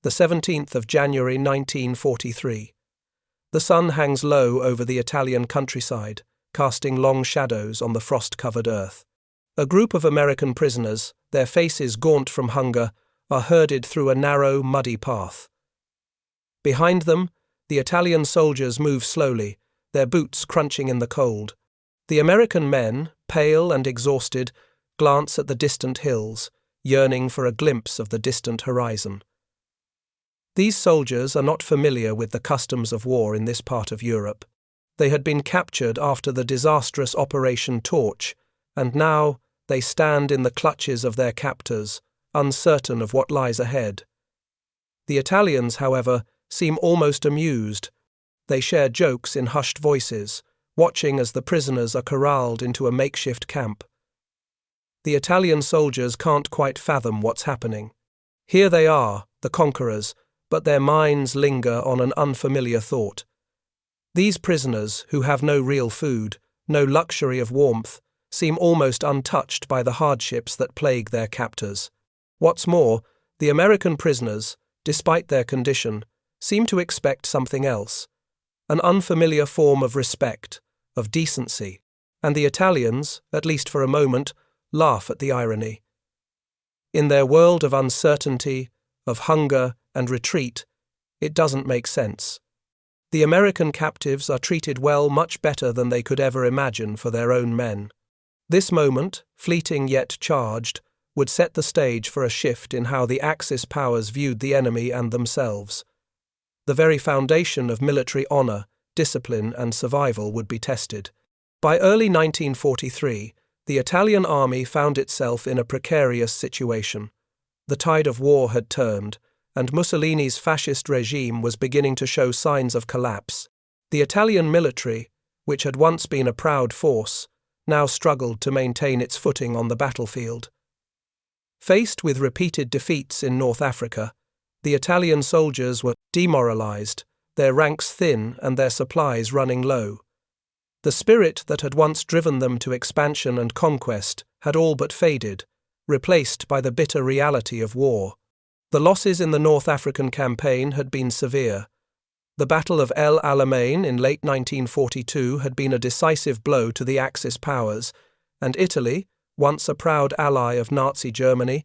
the 17th of January 1943. The sun hangs low over the Italian countryside, casting long shadows on the frost-covered earth. A group of American prisoners, their faces gaunt from hunger, are herded through a narrow, muddy path. Behind them, the Italian soldiers move slowly, their boots crunching in the cold. The American men, pale and exhausted, glance at the distant hills, yearning for a glimpse of the distant horizon. These soldiers are not familiar with the customs of war in this part of Europe. They had been captured after the disastrous Operation Torch, and now they stand in the clutches of their captors, uncertain of what lies ahead. The Italians, however, seem almost amused. They share jokes in hushed voices, watching as the prisoners are corralled into a makeshift camp. The Italian soldiers can't quite fathom what's happening. Here they are, the conquerors, but their minds linger on an unfamiliar thought. These prisoners, who have no real food, no luxury of warmth, seem almost untouched by the hardships that plague their captors. What's more, the American prisoners, despite their condition, seem to expect something else, an unfamiliar form of respect, of decency, and the Italians, at least for a moment, laugh at the irony. In their world of uncertainty, of hunger and retreat, it doesn't make sense. The American captives are treated well, much better than they could ever imagine for their own men. This moment, fleeting yet charged, would set the stage for a shift in how the Axis powers viewed the enemy and themselves. The very foundation of military honor, discipline, and survival would be tested. By early 1943, the Italian army found itself in a precarious situation. The tide of war had turned, and Mussolini's fascist regime was beginning to show signs of collapse. The Italian military, which had once been a proud force, now struggled to maintain its footing on the battlefield. Faced with repeated defeats in North Africa, the Italian soldiers were demoralized, their ranks thin and their supplies running low. The spirit that had once driven them to expansion and conquest had all but faded, replaced by the bitter reality of war. The losses in the North African campaign had been severe. The Battle of El Alamein in late 1942 had been a decisive blow to the Axis powers, and Italy, once a proud ally of Nazi Germany,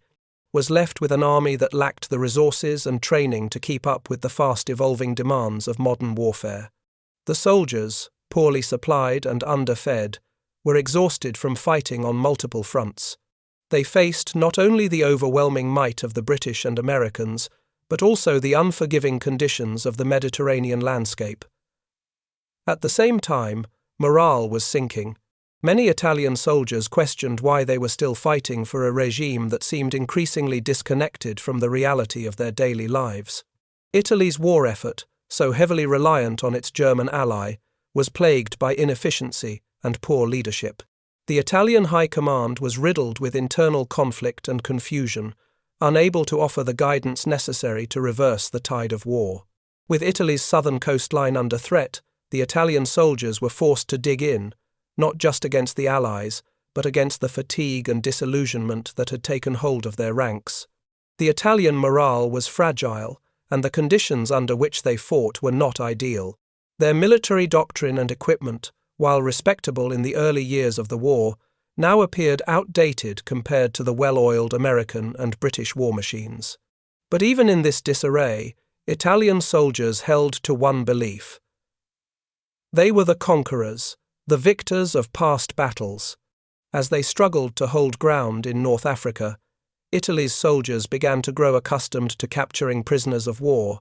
was left with an army that lacked the resources and training to keep up with the fast-evolving demands of modern warfare. The soldiers, poorly supplied and underfed, were exhausted from fighting on multiple fronts. They faced not only the overwhelming might of the British and Americans, but also the unforgiving conditions of the Mediterranean landscape. At the same time, morale was sinking. Many Italian soldiers questioned why they were still fighting for a regime that seemed increasingly disconnected from the reality of their daily lives. Italy's war effort, so heavily reliant on its German ally, was plagued by inefficiency and poor leadership. The Italian High Command was riddled with internal conflict and confusion, unable to offer the guidance necessary to reverse the tide of war. With Italy's southern coastline under threat, the Italian soldiers were forced to dig in, not just against the Allies, but against the fatigue and disillusionment that had taken hold of their ranks. The Italian morale was fragile, and the conditions under which they fought were not ideal. Their military doctrine and equipment, while respectable in the early years of the war, now appeared outdated compared to the well-oiled American and British war machines. But even in this disarray, Italian soldiers held to one belief. They were the conquerors, the victors of past battles. As they struggled to hold ground in North Africa, Italy's soldiers began to grow accustomed to capturing prisoners of war,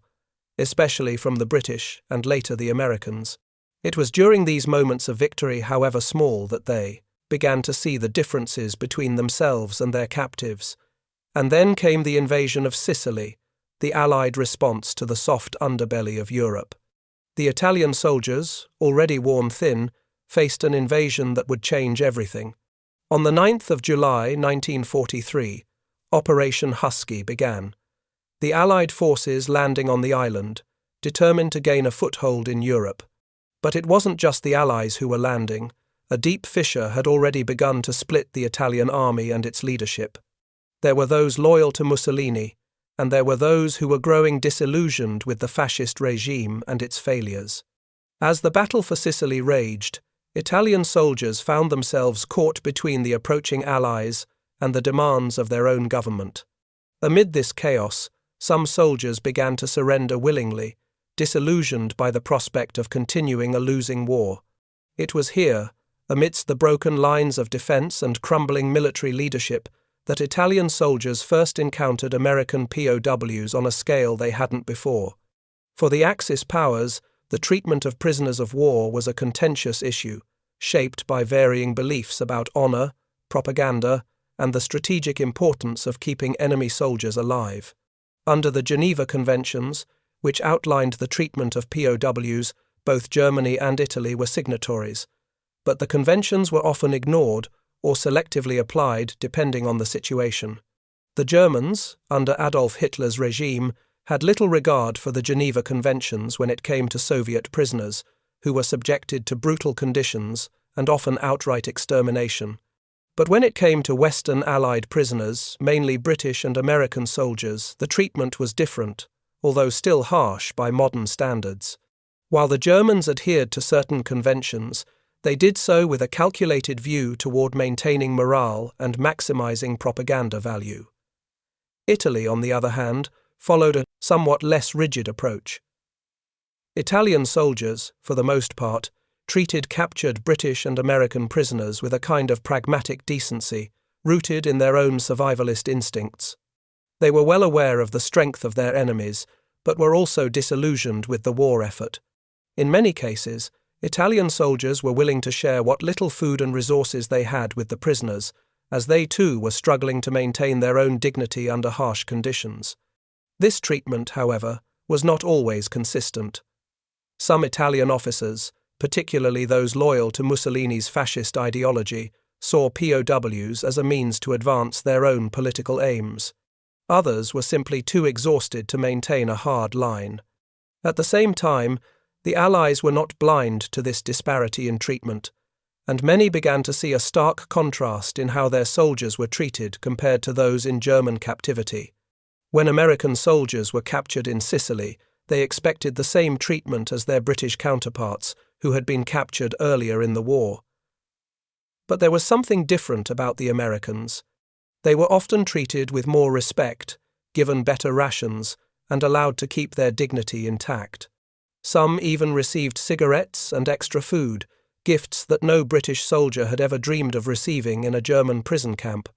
especially from the British and later the Americans. It was during these moments of victory, however small, that they began to see the differences between themselves and their captives. And then came the invasion of Sicily, the Allied response to the soft underbelly of Europe. The Italian soldiers, already worn thin, faced an invasion that would change everything. On the 9th of July 1943, Operation Husky began. The Allied forces landing on the island, determined to gain a foothold in Europe. But it wasn't just the Allies who were landing. A deep fissure had already begun to split the Italian army and its leadership. There were those loyal to Mussolini, and there were those who were growing disillusioned with the fascist regime and its failures. As the battle for Sicily raged, Italian soldiers found themselves caught between the approaching Allies and the demands of their own government. Amid this chaos, some soldiers began to surrender willingly, disillusioned by the prospect of continuing a losing war. It was here, amidst the broken lines of defense and crumbling military leadership, that Italian soldiers first encountered American POWs on a scale they hadn't before. For the Axis powers, the treatment of prisoners of war was a contentious issue, shaped by varying beliefs about honor, propaganda, and the strategic importance of keeping enemy soldiers alive. Under the Geneva Conventions, which outlined the treatment of POWs, both Germany and Italy were signatories, but the conventions were often ignored or selectively applied depending on the situation. The Germans, under Adolf Hitler's regime, had little regard for the Geneva Conventions when it came to Soviet prisoners, who were subjected to brutal conditions and often outright extermination. But when it came to Western Allied prisoners, mainly British and American soldiers, the treatment was different, although still harsh by modern standards. While the Germans adhered to certain conventions, they did so with a calculated view toward maintaining morale and maximizing propaganda value. Italy, on the other hand, followed a somewhat less rigid approach. Italian soldiers, for the most part, treated captured British and American prisoners with a kind of pragmatic decency, rooted in their own survivalist instincts. They were well aware of the strength of their enemies, but were also disillusioned with the war effort. In many cases, Italian soldiers were willing to share what little food and resources they had with the prisoners, as they too were struggling to maintain their own dignity under harsh conditions. This treatment, however, was not always consistent. Some Italian officers, particularly those loyal to Mussolini's fascist ideology, saw POWs as a means to advance their own political aims. Others were simply too exhausted to maintain a hard line. At the same time, the Allies were not blind to this disparity in treatment, and many began to see a stark contrast in how their soldiers were treated compared to those in German captivity. When American soldiers were captured in Sicily, they expected the same treatment as their British counterparts, who had been captured earlier in the war. But there was something different about the Americans. They were often treated with more respect, given better rations, and allowed to keep their dignity intact. Some even received cigarettes and extra food, gifts that no British soldier had ever dreamed of receiving in a German prison camp.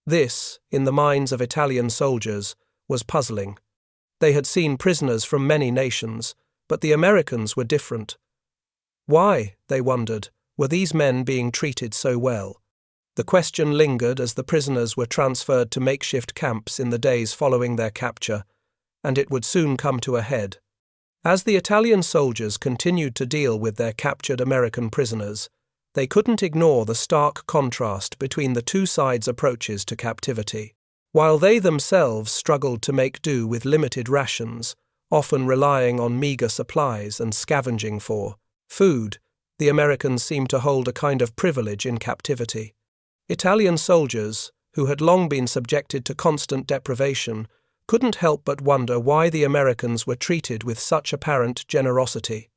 This, in the minds of Italian soldiers, was puzzling. They had seen prisoners from many nations, but the Americans were different. Why, they wondered, were these men being treated so well? The question lingered as the prisoners were transferred to makeshift camps in the days following their capture, and it would soon come to a head. As the Italian soldiers continued to deal with their captured American prisoners, they couldn't ignore the stark contrast between the two sides' approaches to captivity. While they themselves struggled to make do with limited rations, often relying on meager supplies and scavenging for food, the Americans seemed to hold a kind of privilege in captivity. Italian soldiers, who had long been subjected to constant deprivation, couldn't help but wonder why the Americans were treated with such apparent generosity.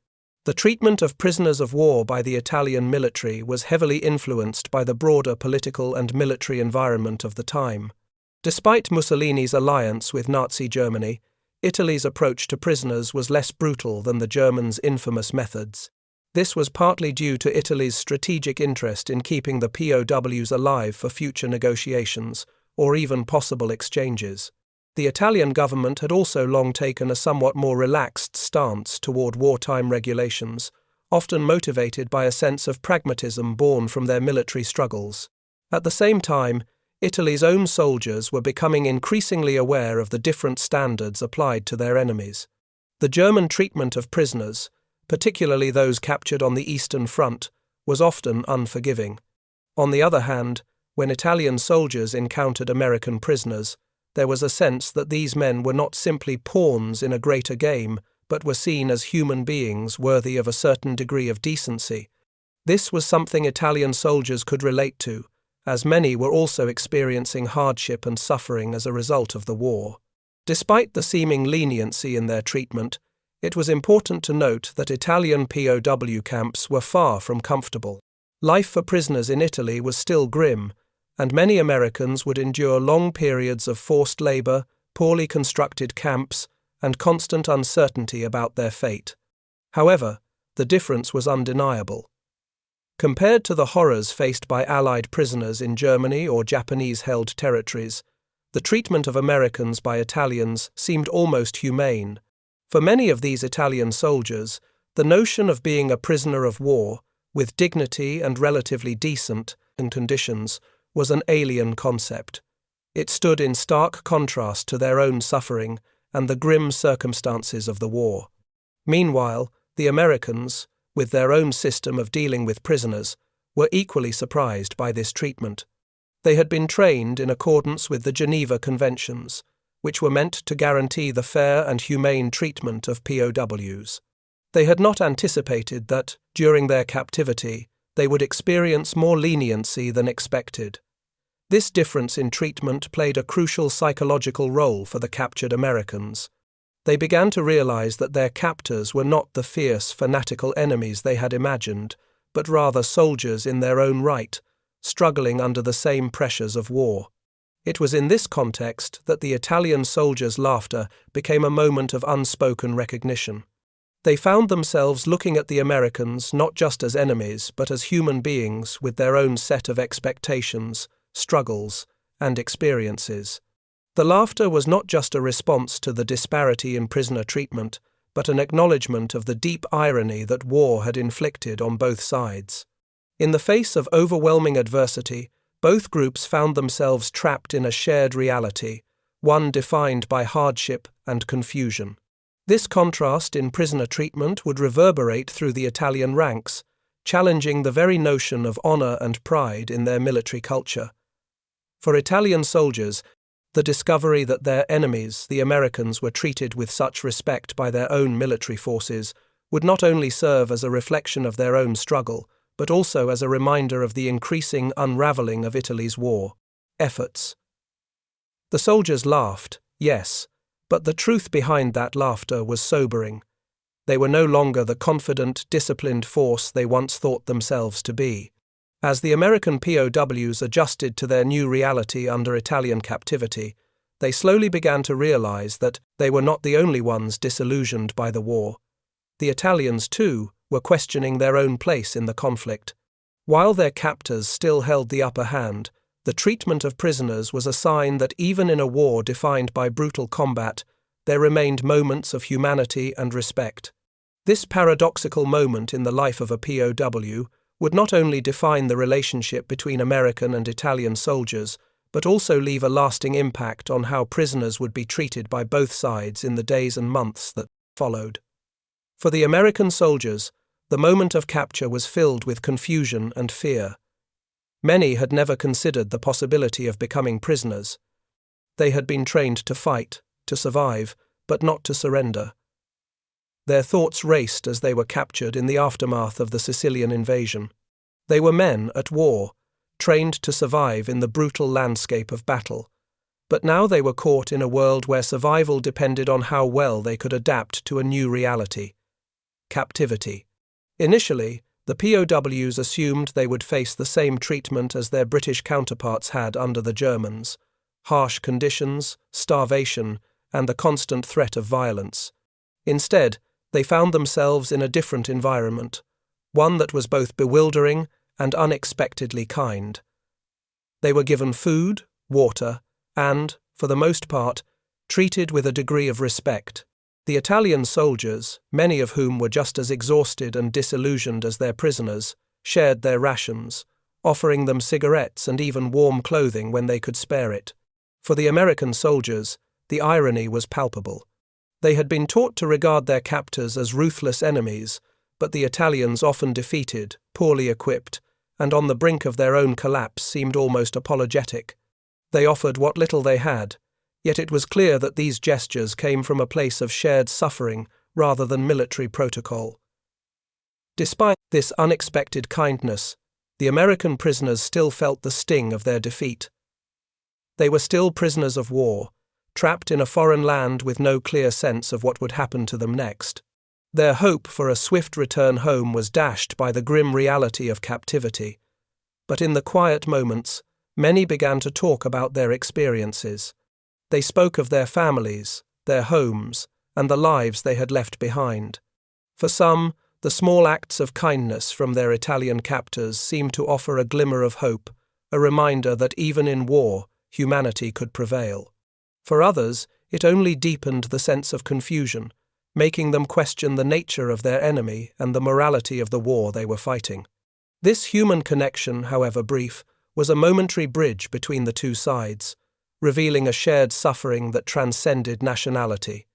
The treatment of prisoners of war by the Italian military was heavily influenced by the broader political and military environment of the time. Despite Mussolini's alliance with Nazi Germany, Italy's approach to prisoners was less brutal than the Germans' infamous methods. This was partly due to Italy's strategic interest in keeping the POWs alive for future negotiations, or even possible exchanges. The Italian government had also long taken a somewhat more relaxed stance toward wartime regulations, often motivated by a sense of pragmatism born from their military struggles. At the same time, Italy's own soldiers were becoming increasingly aware of the different standards applied to their enemies. The German treatment of prisoners, particularly those captured on the Eastern Front, was often unforgiving. On the other hand, when Italian soldiers encountered American prisoners, there was a sense that these men were not simply pawns in a greater game, but were seen as human beings worthy of a certain degree of decency. This was something Italian soldiers could relate to, as many were also experiencing hardship and suffering as a result of the war. Despite the seeming leniency in their treatment, it was important to note that Italian POW camps were far from comfortable. Life for prisoners in Italy was still grim, and many Americans would endure long periods of forced labor, poorly constructed camps, and constant uncertainty about their fate. However, the difference was undeniable. Compared to the horrors faced by Allied prisoners in Germany or Japanese-held territories, the treatment of Americans by Italians seemed almost humane. For many of these Italian soldiers, the notion of being a prisoner of war, with dignity and relatively decent conditions, was an alien concept. It stood in stark contrast to their own suffering and the grim circumstances of the war. Meanwhile, the Americans, with their own system of dealing with prisoners, were equally surprised by this treatment. They had been trained in accordance with the Geneva Conventions, which were meant to guarantee the fair and humane treatment of POWs. They had not anticipated that, during their captivity, they would experience more leniency than expected. This difference in treatment played a crucial psychological role for the captured Americans. They began to realize that their captors were not the fierce, fanatical enemies they had imagined, but rather soldiers in their own right, struggling under the same pressures of war. It was in this context that the Italian soldiers' laughter became a moment of unspoken recognition. They found themselves looking at the Americans not just as enemies, but as human beings with their own set of expectations, struggles, and experiences. The laughter was not just a response to the disparity in prisoner treatment, but an acknowledgement of the deep irony that war had inflicted on both sides. In the face of overwhelming adversity, both groups found themselves trapped in a shared reality, one defined by hardship and confusion. This contrast in prisoner treatment would reverberate through the Italian ranks, challenging the very notion of honor and pride in their military culture. For Italian soldiers, the discovery that their enemies, the Americans, were treated with such respect by their own military forces would not only serve as a reflection of their own struggle, but also as a reminder of the increasing unraveling of Italy's war efforts. The soldiers laughed, yes, but the truth behind that laughter was sobering. They were no longer the confident, disciplined force they once thought themselves to be. As the American POWs adjusted to their new reality under Italian captivity, they slowly began to realize that they were not the only ones disillusioned by the war. The Italians, too, were questioning their own place in the conflict. While their captors still held the upper hand, the treatment of prisoners was a sign that even in a war defined by brutal combat, there remained moments of humanity and respect. This paradoxical moment in the life of a POW would not only define the relationship between American and Italian soldiers, but also leave a lasting impact on how prisoners would be treated by both sides in the days and months that followed. For the American soldiers, the moment of capture was filled with confusion and fear. Many had never considered the possibility of becoming prisoners. They had been trained to fight, to survive, but not to surrender. Their thoughts raced as they were captured in the aftermath of the Sicilian invasion. They were men at war, trained to survive in the brutal landscape of battle. But now they were caught in a world where survival depended on how well they could adapt to a new reality: captivity. Initially, the POWs assumed they would face the same treatment as their British counterparts had under the Germans: harsh conditions, starvation, and the constant threat of violence. Instead, they found themselves in a different environment, one that was both bewildering and unexpectedly kind. They were given food, water, and, for the most part, treated with a degree of respect. The Italian soldiers, many of whom were just as exhausted and disillusioned as their prisoners, shared their rations, offering them cigarettes and even warm clothing when they could spare it. For the American soldiers, the irony was palpable. They had been taught to regard their captors as ruthless enemies, but the Italians, often defeated, poorly equipped, and on the brink of their own collapse, seemed almost apologetic. They offered what little they had, yet it was clear that these gestures came from a place of shared suffering rather than military protocol. Despite this unexpected kindness, the American prisoners still felt the sting of their defeat. They were still prisoners of war, trapped in a foreign land with no clear sense of what would happen to them next. Their hope for a swift return home was dashed by the grim reality of captivity. But in the quiet moments, many began to talk about their experiences. They spoke of their families, their homes, and the lives they had left behind. For some, the small acts of kindness from their Italian captors seemed to offer a glimmer of hope, a reminder that even in war, humanity could prevail. For others, it only deepened the sense of confusion, making them question the nature of their enemy and the morality of the war they were fighting. This human connection, however brief, was a momentary bridge between the two sides, revealing a shared suffering that transcended nationality.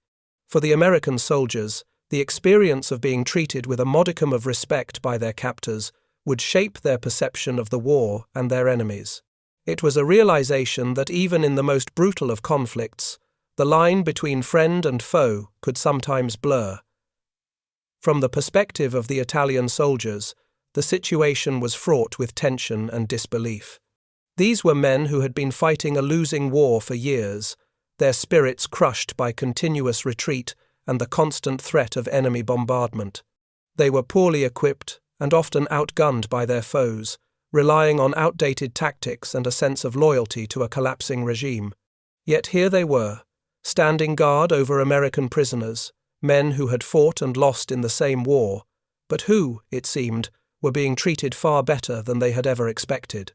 For the American soldiers, the experience of being treated with a modicum of respect by their captors would shape their perception of the war and their enemies. It was a realization that even in the most brutal of conflicts, the line between friend and foe could sometimes blur. From the perspective of the Italian soldiers, the situation was fraught with tension and disbelief. These were men who had been fighting a losing war for years, their spirits crushed by continuous retreat and the constant threat of enemy bombardment. They were poorly equipped and often outgunned by their foes, relying on outdated tactics and a sense of loyalty to a collapsing regime. Yet here they were, standing guard over American prisoners, men who had fought and lost in the same war, but who, it seemed, were being treated far better than they had ever expected.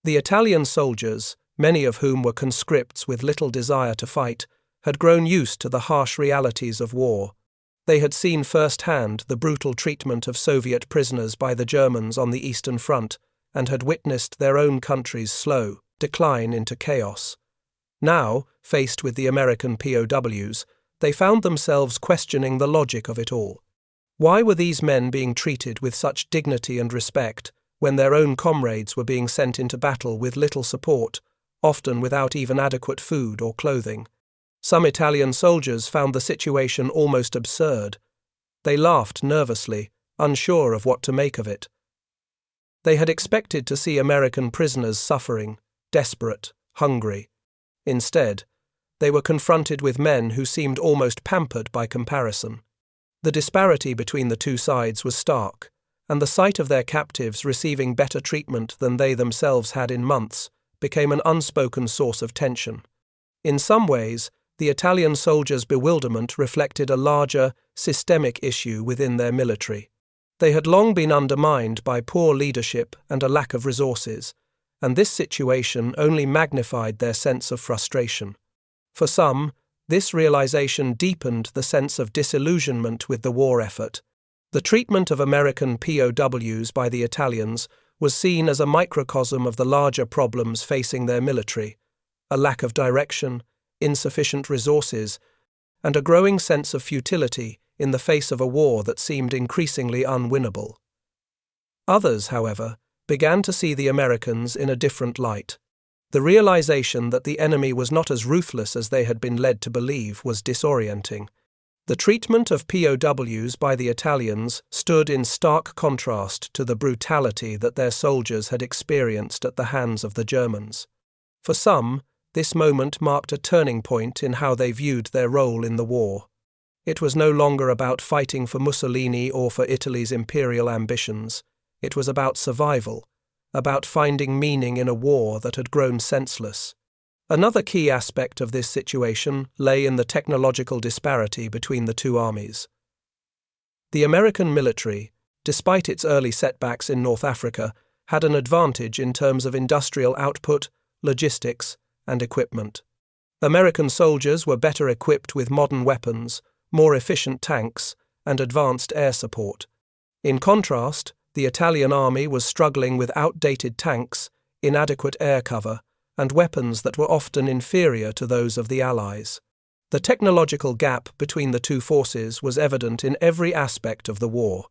The Italian soldiers, many of whom were conscripts with little desire to fight, had grown used to the harsh realities of war. They had seen firsthand the brutal treatment of Soviet prisoners by the Germans on the Eastern Front and had witnessed their own country's slow decline into chaos. Now, faced with the American POWs, they found themselves questioning the logic of it all. Why were these men being treated with such dignity and respect when their own comrades were being sent into battle with little support, often without even adequate food or clothing? Some Italian soldiers found the situation almost absurd. They laughed nervously, unsure of what to make of it. They had expected to see American prisoners suffering, desperate, hungry. Instead, they were confronted with men who seemed almost pampered by comparison. The disparity between the two sides was stark, and the sight of their captives receiving better treatment than they themselves had in months became an unspoken source of tension. In some ways, the Italian soldiers' bewilderment reflected a larger, systemic issue within their military. They had long been undermined by poor leadership and a lack of resources, and this situation only magnified their sense of frustration. For some, this realization deepened the sense of disillusionment with the war effort. The treatment of American POWs by the Italians was seen as a microcosm of the larger problems facing their military: a lack of direction, insufficient resources, and a growing sense of futility in the face of a war that seemed increasingly unwinnable. Others, however, began to see the Americans in a different light. The realization that the enemy was not as ruthless as they had been led to believe was disorienting. The treatment of POWs by the Italians stood in stark contrast to the brutality that their soldiers had experienced at the hands of the Germans. For some, this moment marked a turning point in how they viewed their role in the war. It was no longer about fighting for Mussolini or for Italy's imperial ambitions. It was about survival, about finding meaning in a war that had grown senseless. Another key aspect of this situation lay in the technological disparity between the two armies. The American military, despite its early setbacks in North Africa, had an advantage in terms of industrial output, logistics, and equipment. American soldiers were better equipped with modern weapons, more efficient tanks, and advanced air support. In contrast, the Italian army was struggling with outdated tanks, inadequate air cover, and weapons that were often inferior to those of the Allies. The technological gap between the two forces was evident in every aspect of the war.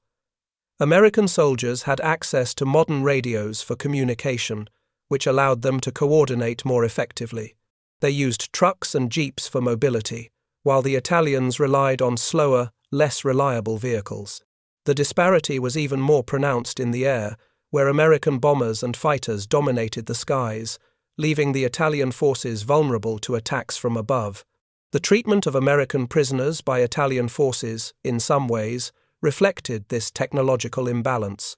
American soldiers had access to modern radios for communication, which allowed them to coordinate more effectively. They used trucks and jeeps for mobility, while the Italians relied on slower, less reliable vehicles. The disparity was even more pronounced in the air, where American bombers and fighters dominated the skies, leaving the Italian forces vulnerable to attacks from above, The treatment of American prisoners by Italian forces, in some ways, reflected this technological imbalance.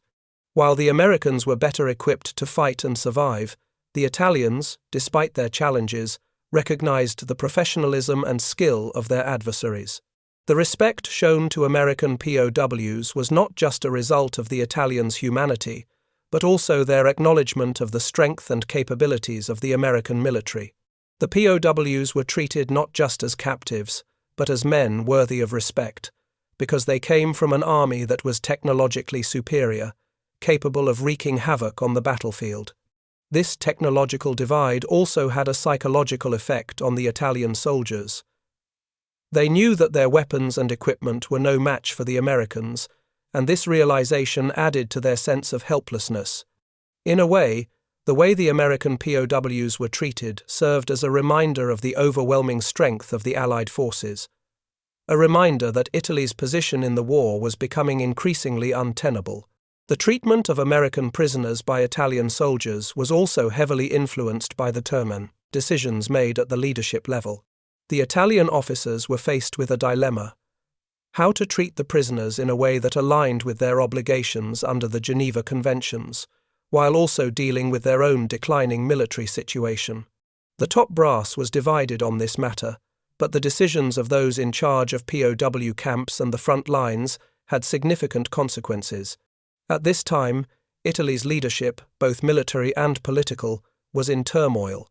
While the Americans were better equipped to fight and survive, the Italians, despite their challenges, recognized the professionalism and skill of their adversaries. The respect shown to American POWs was not just a result of the Italians' humanity, but also their acknowledgement of the strength and capabilities of the American military. The POWs were treated not just as captives, but as men worthy of respect, because they came from an army that was technologically superior, capable of wreaking havoc on the battlefield. This technological divide also had a psychological effect on the Italian soldiers. They knew that their weapons and equipment were no match for the Americans, and this realization added to their sense of helplessness. In a way the American POWs were treated served as a reminder of the overwhelming strength of the Allied forces, a reminder that Italy's position in the war was becoming increasingly untenable. The treatment of American prisoners by Italian soldiers was also heavily influenced by the Termen decisions made at the leadership level. The Italian officers were faced with a dilemma: how to treat the prisoners in a way that aligned with their obligations under the Geneva Conventions, while also dealing with their own declining military situation. The top brass was divided on this matter, but the decisions of those in charge of POW camps and the front lines had significant consequences. At this time, Italy's leadership, both military and political, was in turmoil.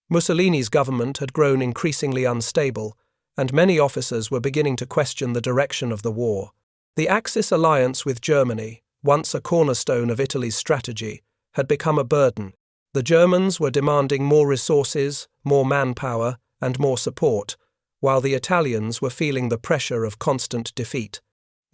Mussolini's government had grown increasingly unstable, and many officers were beginning to question the direction of the war. The Axis alliance with Germany, once a cornerstone of Italy's strategy, had become a burden. The Germans were demanding more resources, more manpower, and more support, while the Italians were feeling the pressure of constant defeat.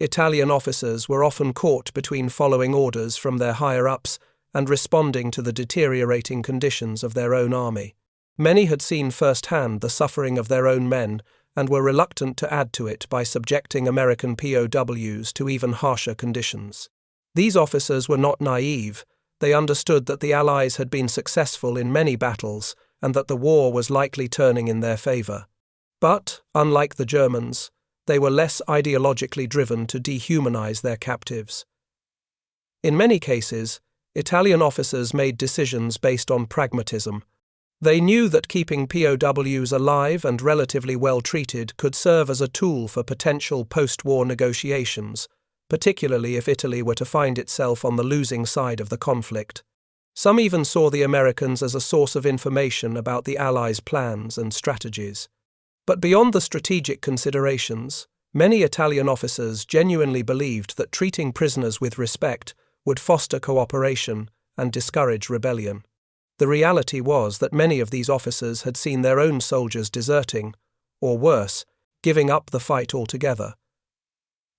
Italian officers were often caught between following orders from their higher-ups and responding to the deteriorating conditions of their own army. Many had seen firsthand the suffering of their own men and were reluctant to add to it by subjecting American POWs to even harsher conditions. These officers were not naive. They understood that the Allies had been successful in many battles and that the war was likely turning in their favor. But, unlike the Germans, they were less ideologically driven to dehumanize their captives. In many cases, Italian officers made decisions based on pragmatism. They knew that keeping POWs alive and relatively well treated could serve as a tool for potential post-war negotiations, particularly if Italy were to find itself on the losing side of the conflict. Some even saw the Americans as a source of information about the Allies' plans and strategies. But beyond the strategic considerations, many Italian officers genuinely believed that treating prisoners with respect would foster cooperation and discourage rebellion. The reality was that many of these officers had seen their own soldiers deserting, or worse, giving up the fight altogether.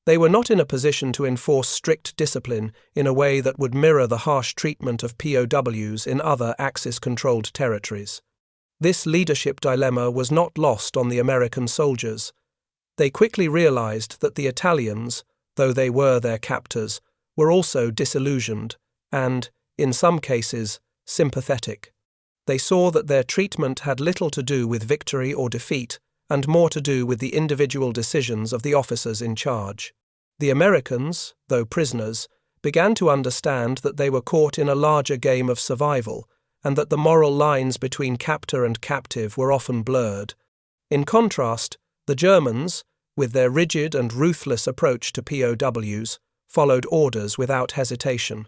They were not in a position to enforce strict discipline in a way that would mirror the harsh treatment of POWs in other Axis-controlled territories. This leadership dilemma was not lost on the American soldiers. They quickly realized that the Italians, though they were their captors, were also disillusioned and, in some cases, sympathetic. They saw that their treatment had little to do with victory or defeat, and more to do with the individual decisions of the officers in charge. The Americans, though prisoners, began to understand that they were caught in a larger game of survival, and that the moral lines between captor and captive were often blurred. In contrast, the Germans, with their rigid and ruthless approach to POWs, followed orders without hesitation.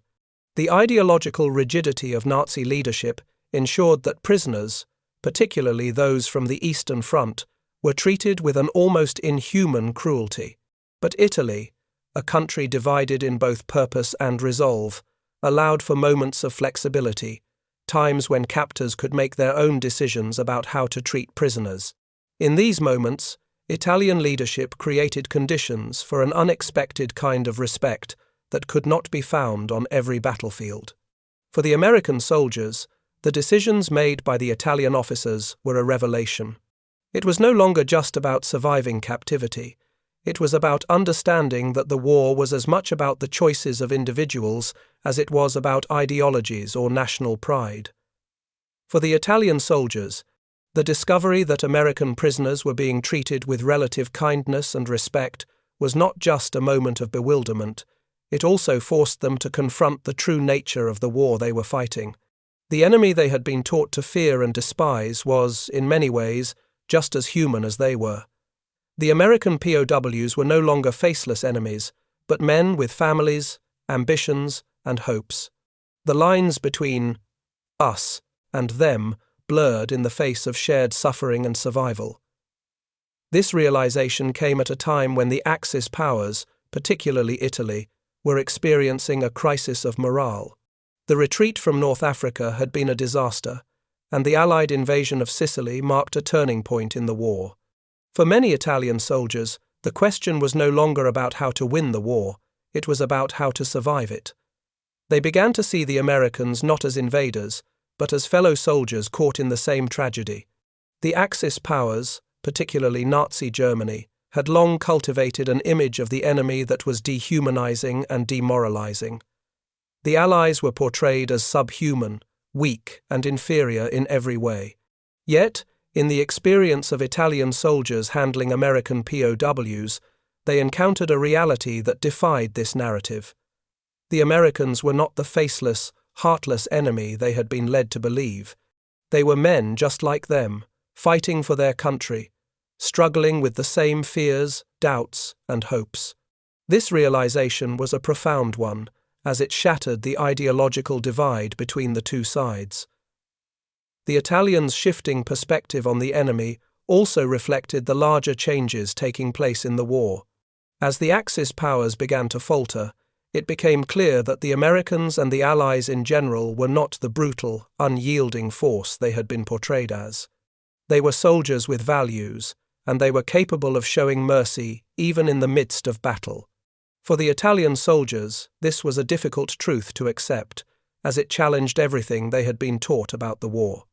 The ideological rigidity of Nazi leadership ensured that prisoners, particularly those from the Eastern Front, were treated with an almost inhuman cruelty. But Italy, a country divided in both purpose and resolve, allowed for moments of flexibility, times when captors could make their own decisions about how to treat prisoners. In these moments, Italian leadership created conditions for an unexpected kind of respect that could not be found on every battlefield. For the American soldiers, the decisions made by the Italian officers were a revelation. It was no longer just about surviving captivity. It was about understanding that the war was as much about the choices of individuals as it was about ideologies or national pride. For the Italian soldiers, The discovery that American prisoners were being treated with relative kindness and respect was not just a moment of bewilderment, it also forced them to confront the true nature of the war they were fighting. The enemy they had been taught to fear and despise was, in many ways, just as human as they were. The American POWs were no longer faceless enemies, but men with families, ambitions, and hopes. The lines between us and them blurred in the face of shared suffering and survival. This realization came at a time when the Axis powers, particularly Italy, were experiencing a crisis of morale. The retreat from North Africa had been a disaster, and the Allied invasion of Sicily marked a turning point in the war. For many Italian soldiers, the question was no longer about how to win the war, it was about how to survive it. They began to see the Americans not as invaders, but as fellow soldiers caught in the same tragedy. The Axis powers, particularly Nazi Germany, had long cultivated an image of the enemy that was dehumanizing and demoralizing. The Allies were portrayed as subhuman, weak, and inferior in every way. Yet, in the experience of Italian soldiers handling American POWs, they encountered a reality that defied this narrative. The Americans were not the faceless, heartless enemy they had been led to believe. They were men just like them, fighting for their country, struggling with the same fears, doubts, and hopes. This realization was a profound one, as it shattered the ideological divide between the two sides. The Italians' shifting perspective on the enemy also reflected the larger changes taking place in the war. As the Axis powers began to falter, it became clear that the Americans and the Allies in general were not the brutal, unyielding force they had been portrayed as. They were soldiers with values, and they were capable of showing mercy even in the midst of battle. For the Italian soldiers, this was a difficult truth to accept, as it challenged everything they had been taught about the war.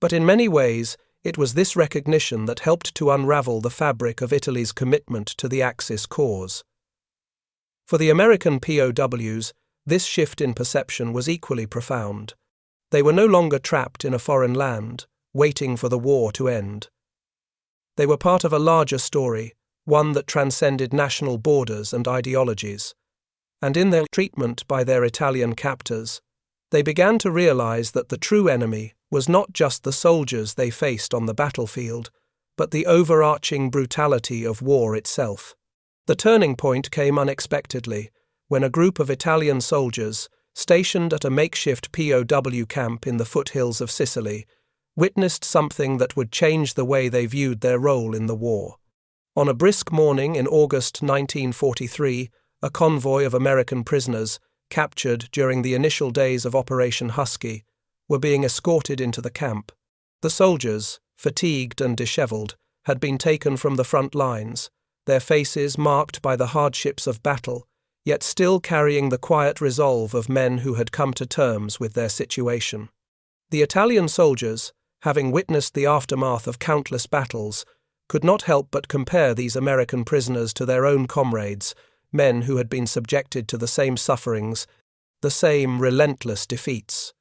But in many ways, it was this recognition that helped to unravel the fabric of Italy's commitment to the Axis cause. For the American POWs, this shift in perception was equally profound. They were no longer trapped in a foreign land, waiting for the war to end. They were part of a larger story, one that transcended national borders and ideologies. And in their treatment by their Italian captors, they began to realize that the true enemy was not just the soldiers they faced on the battlefield, but the overarching brutality of war itself. The turning point came unexpectedly when a group of Italian soldiers, stationed at a makeshift POW camp in the foothills of Sicily, witnessed something that would change the way they viewed their role in the war. On a brisk morning in August 1943, a convoy of American prisoners, captured during the initial days of Operation Husky, were being escorted into the camp. The soldiers, fatigued and disheveled, had been taken from the front lines, their faces marked by the hardships of battle, yet still carrying the quiet resolve of men who had come to terms with their situation. The Italian soldiers, having witnessed the aftermath of countless battles, could not help but compare these American prisoners to their own comrades, men who had been subjected to the same sufferings, the same relentless defeats.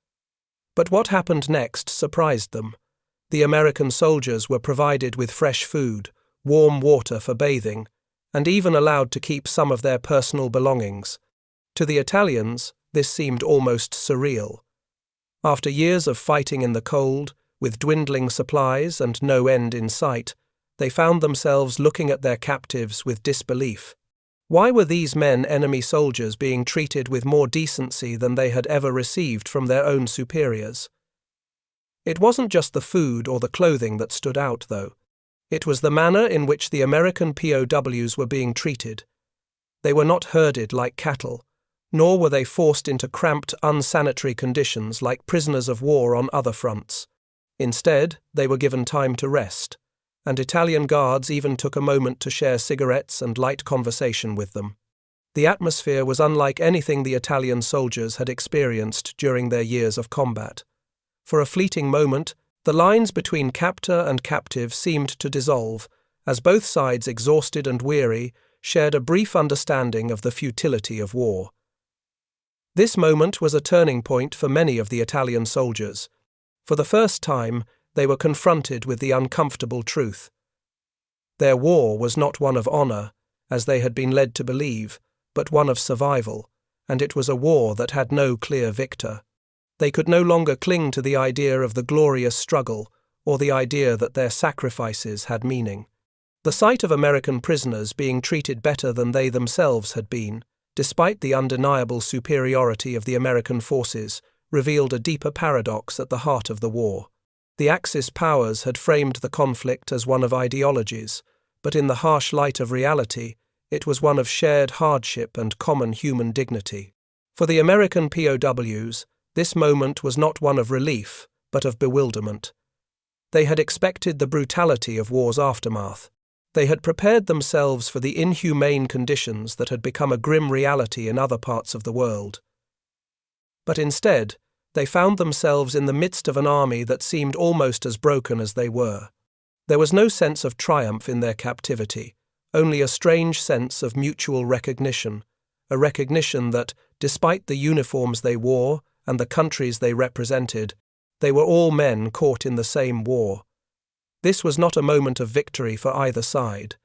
But what happened next surprised them. The American soldiers were provided with fresh food, warm water for bathing, and even allowed to keep some of their personal belongings. To the Italians, this seemed almost surreal. After years of fighting in the cold, with dwindling supplies and no end in sight, they found themselves looking at their captives with disbelief. Why were these men enemy soldiers being treated with more decency than they had ever received from their own superiors? It wasn't just the food or the clothing that stood out, though. It was the manner in which the American POWs were being treated. They were not herded like cattle, nor were they forced into cramped, unsanitary conditions like prisoners of war on other fronts. Instead, they were given time to rest, and Italian guards even took a moment to share cigarettes and light conversation with them. The atmosphere was unlike anything the Italian soldiers had experienced during their years of combat. For a fleeting moment, the lines between captor and captive seemed to dissolve, as both sides, exhausted and weary, shared a brief understanding of the futility of war. This moment was a turning point for many of the Italian soldiers. For the first time, they were confronted with the uncomfortable truth. Their war was not one of honor, as they had been led to believe, but one of survival, and it was a war that had no clear victor. They could no longer cling to the idea of the glorious struggle or the idea that their sacrifices had meaning. The sight of American prisoners being treated better than they themselves had been, despite the undeniable superiority of the American forces, revealed a deeper paradox at the heart of the war. The Axis powers had framed the conflict as one of ideologies, but in the harsh light of reality, it was one of shared hardship and common human dignity. For the American POWs, this moment was not one of relief, but of bewilderment. They had expected the brutality of war's aftermath. They had prepared themselves for the inhumane conditions that had become a grim reality in other parts of the world. But instead, they found themselves in the midst of an army that seemed almost as broken as they were. There was no sense of triumph in their captivity, only a strange sense of mutual recognition, a recognition that, despite the uniforms they wore and the countries they represented, they were all men caught in the same war. This was not a moment of victory for either side.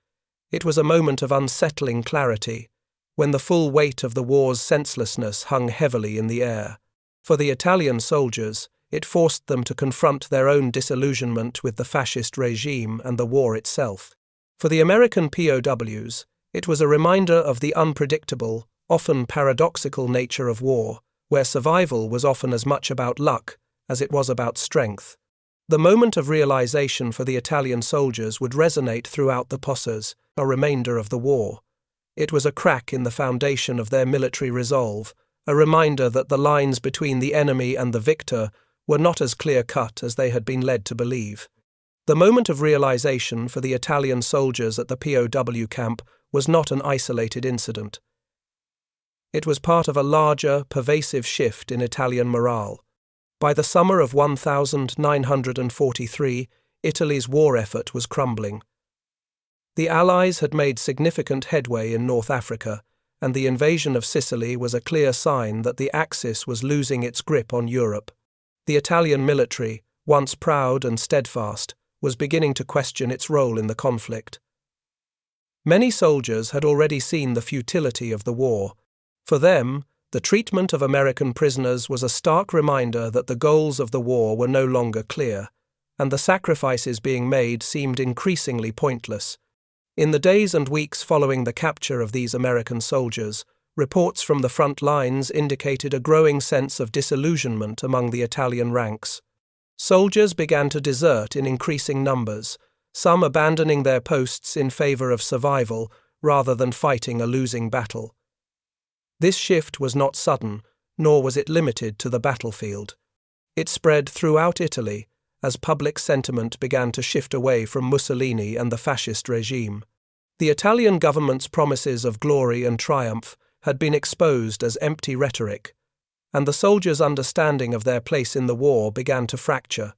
It was a moment of unsettling clarity, when the full weight of the war's senselessness hung heavily in the air. For the Italian soldiers, it forced them to confront their own disillusionment with the fascist regime and the war itself. For the American POWs, it was a reminder of the unpredictable, often paradoxical nature of war, where survival was often as much about luck as it was about strength. The moment of realization for the Italian soldiers would resonate throughout the POWs, a remainder of the war. It was a crack in the foundation of their military resolve, a reminder that the lines between the enemy and the victor were not as clear-cut as they had been led to believe. The moment of realization for the Italian soldiers at the POW camp was not an isolated incident. It was part of a larger, pervasive shift in Italian morale. By the summer of 1943, Italy's war effort was crumbling. The Allies had made significant headway in North Africa, and the invasion of Sicily was a clear sign that the Axis was losing its grip on Europe. The Italian military, once proud and steadfast, was beginning to question its role in the conflict. Many soldiers had already seen the futility of the war. For them, the treatment of American prisoners was a stark reminder that the goals of the war were no longer clear, and the sacrifices being made seemed increasingly pointless. In the days and weeks following the capture of these American soldiers, reports from the front lines indicated a growing sense of disillusionment among the Italian ranks. Soldiers began to desert in increasing numbers, some abandoning their posts in favor of survival rather than fighting a losing battle. This shift was not sudden, nor was it limited to the battlefield. It spread throughout Italy as public sentiment began to shift away from Mussolini and the fascist regime. The Italian government's promises of glory and triumph had been exposed as empty rhetoric, and the soldiers' understanding of their place in the war began to fracture.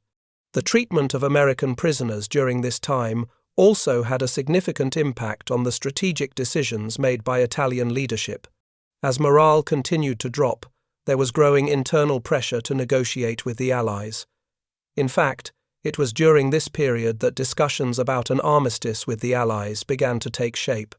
The treatment of American prisoners during this time also had a significant impact on the strategic decisions made by Italian leadership. As morale continued to drop, there was growing internal pressure to negotiate with the Allies. In fact, it was during this period that discussions about an armistice with the Allies began to take shape.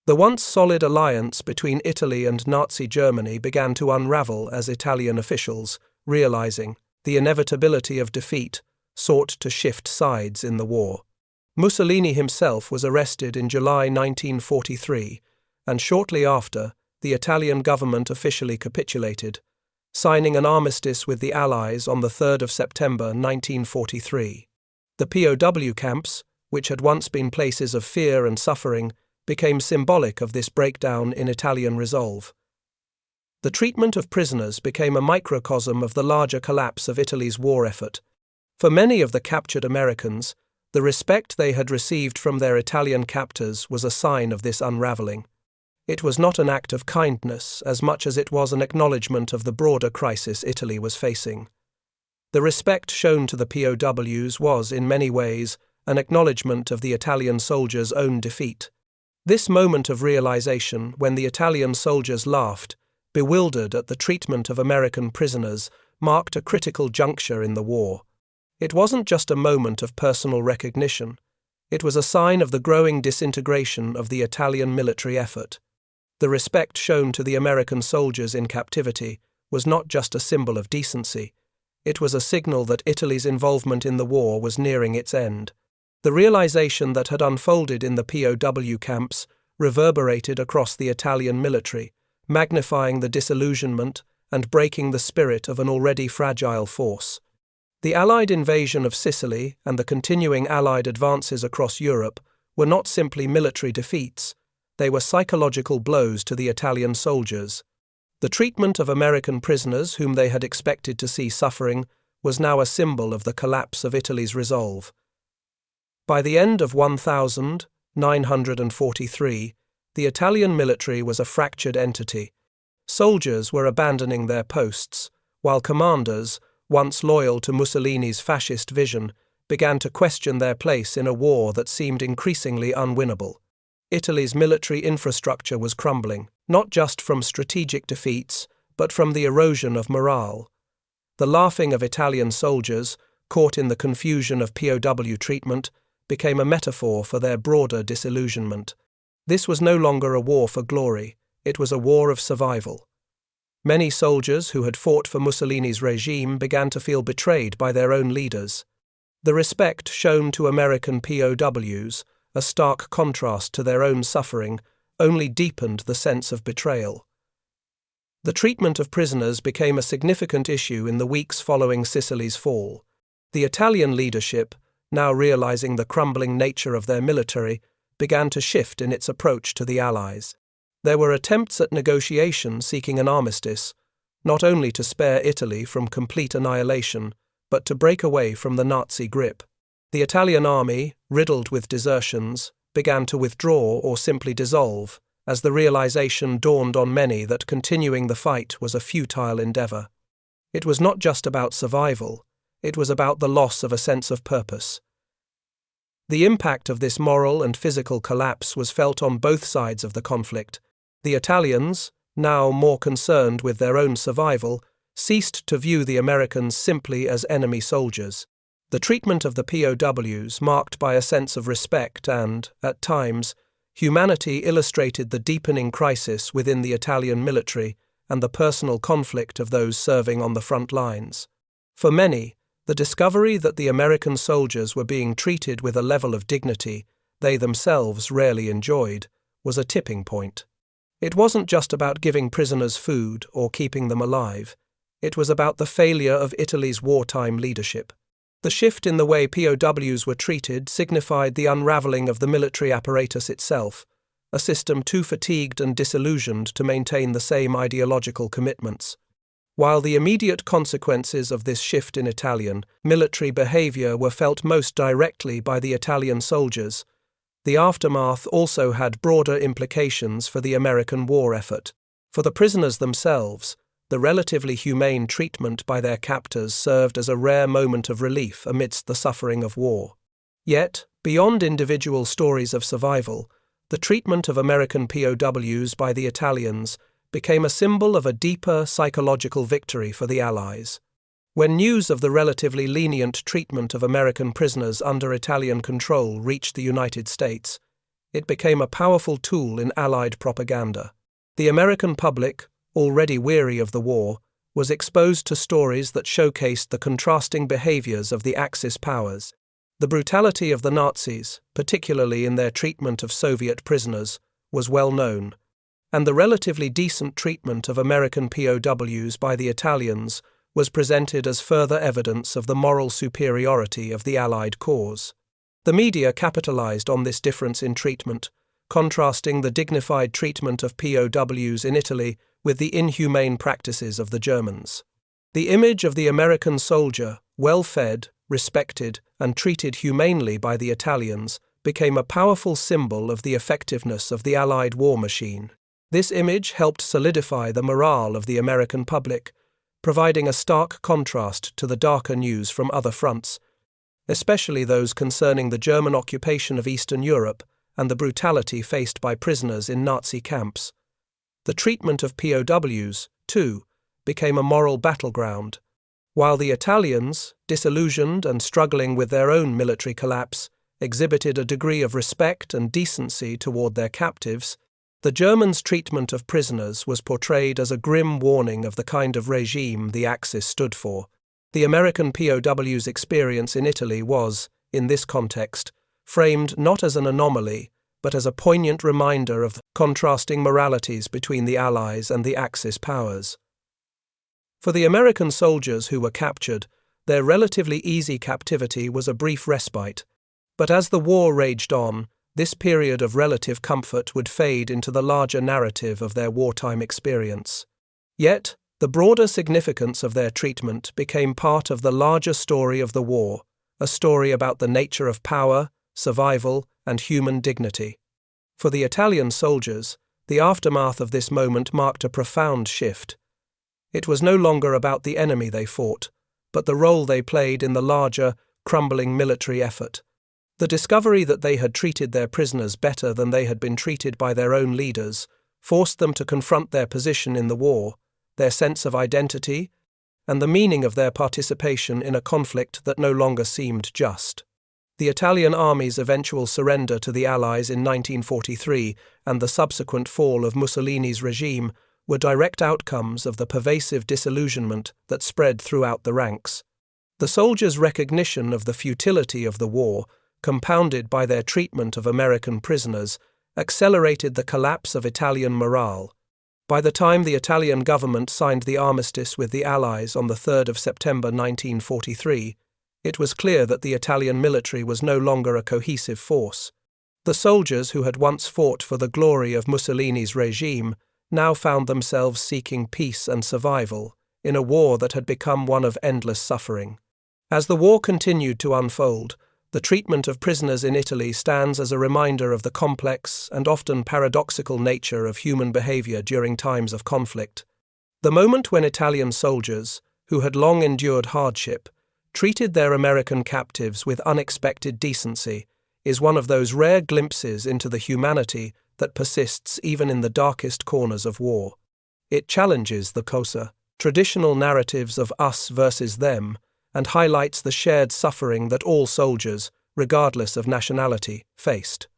The once solid alliance between Italy and Nazi Germany began to unravel as Italian officials, realizing the inevitability of defeat, sought to shift sides in the war. Mussolini himself was arrested in July 1943, and shortly after, the Italian government officially capitulated, signing an armistice with the Allies on the 3rd of September 1943. The POW camps, which had once been places of fear and suffering, became symbolic of this breakdown in Italian resolve. The treatment of prisoners became a microcosm of the larger collapse of Italy's war effort. For many of the captured Americans, the respect they had received from their Italian captors was a sign of this unraveling. It was not an act of kindness as much as it was an acknowledgement of the broader crisis Italy was facing. The respect shown to the POWs was, in many ways, an acknowledgement of the Italian soldiers' own defeat. This moment of realization, when the Italian soldiers laughed, bewildered at the treatment of American prisoners, marked a critical juncture in the war. It wasn't just a moment of personal recognition. It was a sign of the growing disintegration of the Italian military effort. The respect shown to the American soldiers in captivity was not just a symbol of decency. It was a signal that Italy's involvement in the war was nearing its end. The realization that had unfolded in the POW camps reverberated across the Italian military, magnifying the disillusionment and breaking the spirit of an already fragile force. The Allied invasion of Sicily and the continuing Allied advances across Europe were not simply military defeats, they were psychological blows to the Italian soldiers. The treatment of American prisoners whom they had expected to see suffering was now a symbol of the collapse of Italy's resolve. By the end of 1943, the Italian military was a fractured entity. Soldiers were abandoning their posts, while commanders, once loyal to Mussolini's fascist vision, began to question their place in a war that seemed increasingly unwinnable. Italy's military infrastructure was crumbling, not just from strategic defeats, but from the erosion of morale. The laughing of Italian soldiers, caught in the confusion of POW treatment, became a metaphor for their broader disillusionment. This was no longer a war for glory, it was a war of survival. Many soldiers who had fought for Mussolini's regime began to feel betrayed by their own leaders. The respect shown to American POWs, a stark contrast to their own suffering, only deepened the sense of betrayal. The treatment of prisoners became a significant issue in the weeks following Sicily's fall. The Italian leadership, now realizing the crumbling nature of their military, began to shift in its approach to the Allies. There were attempts at negotiation seeking an armistice, not only to spare Italy from complete annihilation, but to break away from the Nazi grip. The Italian army, riddled with desertions, began to withdraw or simply dissolve, as the realization dawned on many that continuing the fight was a futile endeavor. It was not just about survival, it was about the loss of a sense of purpose. The impact of this moral and physical collapse was felt on both sides of the conflict. The Italians, now more concerned with their own survival, ceased to view the Americans simply as enemy soldiers. The treatment of the POWs, marked by a sense of respect and, at times, humanity, illustrated the deepening crisis within the Italian military and the personal conflict of those serving on the front lines. For many, the discovery that the American soldiers were being treated with a level of dignity they themselves rarely enjoyed was a tipping point. It wasn't just about giving prisoners food or keeping them alive. It was about the failure of Italy's wartime leadership. The shift in the way POWs were treated signified the unraveling of the military apparatus itself, a system too fatigued and disillusioned to maintain the same ideological commitments. While the immediate consequences of this shift in Italian military behavior were felt most directly by the Italian soldiers, the aftermath also had broader implications for the American war effort. For the prisoners themselves, the relatively humane treatment by their captors served as a rare moment of relief amidst the suffering of war. Yet, beyond individual stories of survival, the treatment of American POWs by the Italians became a symbol of a deeper psychological victory for the Allies. When news of the relatively lenient treatment of American prisoners under Italian control reached the United States, it became a powerful tool in Allied propaganda. The American public, already weary of the war, was exposed to stories that showcased the contrasting behaviors of the Axis powers. The brutality of the Nazis, particularly in their treatment of Soviet prisoners, was well known, and the relatively decent treatment of American POWs by the Italians was presented as further evidence of the moral superiority of the Allied cause. The media capitalized on this difference in treatment, contrasting the dignified treatment of POWs in Italy with the inhumane practices of the Germans. The image of the American soldier, well-fed, respected, and treated humanely by the Italians, became a powerful symbol of the effectiveness of the Allied war machine. This image helped solidify the morale of the American public, providing a stark contrast to the darker news from other fronts, especially those concerning the German occupation of Eastern Europe and the brutality faced by prisoners in Nazi camps. The treatment of POWs, too, became a moral battleground. while the Italians, disillusioned and struggling with their own military collapse, exhibited a degree of respect and decency toward their captives, the Germans' treatment of prisoners was portrayed as a grim warning of the kind of regime the Axis stood for. The American POW's experience in Italy was, in this context, framed not as an anomaly, but as a poignant reminder of the contrasting moralities between the Allies and the Axis powers. For the American soldiers who were captured, their relatively easy captivity was a brief respite, but as the war raged on, this period of relative comfort would fade into the larger narrative of their wartime experience. Yet, the broader significance of their treatment became part of the larger story of the war, a story about the nature of power, survival, and human dignity. For the Italian soldiers, the aftermath of this moment marked a profound shift. It was no longer about the enemy they fought, but the role they played in the larger, crumbling military effort. The discovery that they had treated their prisoners better than they had been treated by their own leaders forced them to confront their position in the war, their sense of identity, and the meaning of their participation in a conflict that no longer seemed just. The Italian army's eventual surrender to the Allies in 1943 and the subsequent fall of Mussolini's regime were direct outcomes of the pervasive disillusionment that spread throughout the ranks. The soldiers' recognition of the futility of the war, compounded by their treatment of American prisoners, accelerated the collapse of Italian morale. By the time the Italian government signed the armistice with the Allies on the 3rd of September 1943, it was clear that the Italian military was no longer a cohesive force. The soldiers who had once fought for the glory of Mussolini's regime now found themselves seeking peace and survival in a war that had become one of endless suffering. As the war continued to unfold, the treatment of prisoners in Italy stands as a reminder of the complex and often paradoxical nature of human behavior during times of conflict. The moment when Italian soldiers, who had long endured hardship, treated their American captives with unexpected decency is one of those rare glimpses into the humanity that persists even in the darkest corners of war. It challenges the Cosa, traditional narratives of us versus them, and highlights the shared suffering that all soldiers, regardless of nationality, faced.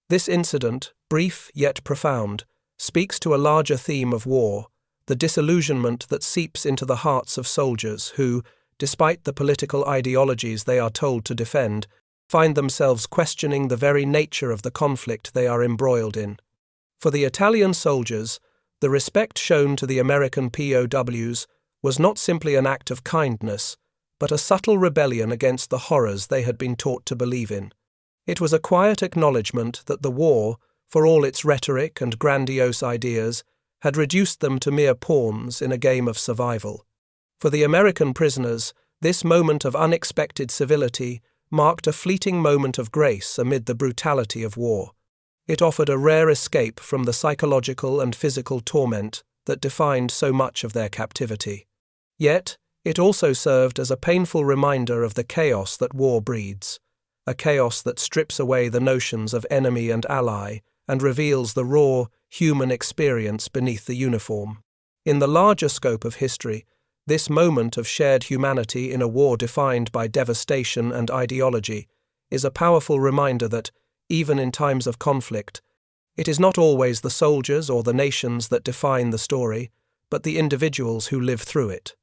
This incident, brief yet profound, speaks to a larger theme of war, the disillusionment that seeps into the hearts of soldiers who, despite the political ideologies they are told to defend, find themselves questioning the very nature of the conflict they are embroiled in. For the Italian soldiers, the respect shown to the American POWs was not simply an act of kindness, but a subtle rebellion against the horrors they had been taught to believe in. It was a quiet acknowledgement that the war, for all its rhetoric and grandiose ideas, had reduced them to mere pawns in a game of survival. For the American prisoners, this moment of unexpected civility marked a fleeting moment of grace amid the brutality of war. It offered a rare escape from the psychological and physical torment that defined so much of their captivity. Yet, it also served as a painful reminder of the chaos that war breeds, a chaos that strips away the notions of enemy and ally and reveals the raw, human experience beneath the uniform. In the larger scope of history, this moment of shared humanity in a war defined by devastation and ideology is a powerful reminder that, even in times of conflict, it is not always the soldiers or the nations that define the story, but the individuals who live through it.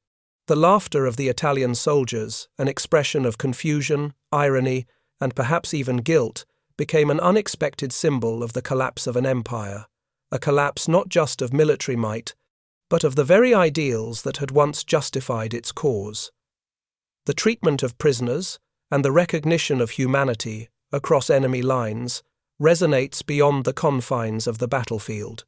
The laughter of the Italian soldiers, an expression of confusion, irony, and perhaps even guilt, became an unexpected symbol of the collapse of an empire, a collapse not just of military might, but of the very ideals that had once justified its cause. The treatment of prisoners, and the recognition of humanity across enemy lines, resonates beyond the confines of the battlefield.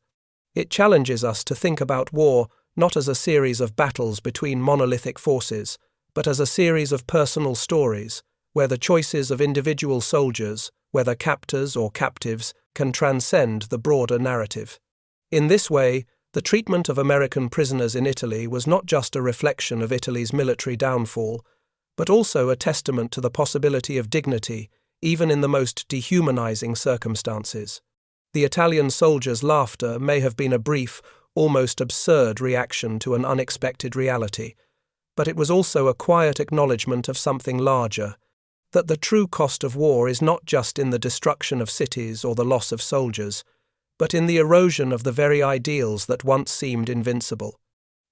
It challenges us to think about war not as a series of battles between monolithic forces, but as a series of personal stories, where the choices of individual soldiers, whether captors or captives, can transcend the broader narrative. In this way, the treatment of American prisoners in Italy was not just a reflection of Italy's military downfall, but also a testament to the possibility of dignity, even in the most dehumanizing circumstances. The Italian soldiers' laughter may have been a brief, almost absurd reaction to an unexpected reality, but it was also a quiet acknowledgement of something larger, that the true cost of war is not just in the destruction of cities or the loss of soldiers, but in the erosion of the very ideals that once seemed invincible.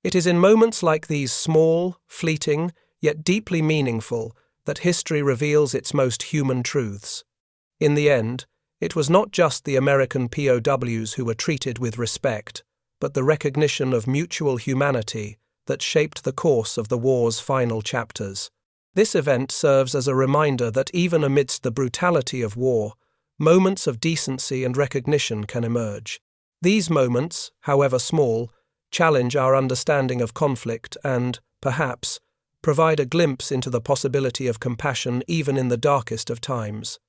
It is in moments like these, small, fleeting, yet deeply meaningful, that history reveals its most human truths. In the end, it was not just the American POWs who were treated with respect, but the recognition of mutual humanity that shaped the course of the war's final chapters. This event serves as a reminder that even amidst the brutality of war, moments of decency and recognition can emerge. These moments, however small, challenge our understanding of conflict and, perhaps, provide a glimpse into the possibility of compassion even in the darkest of times.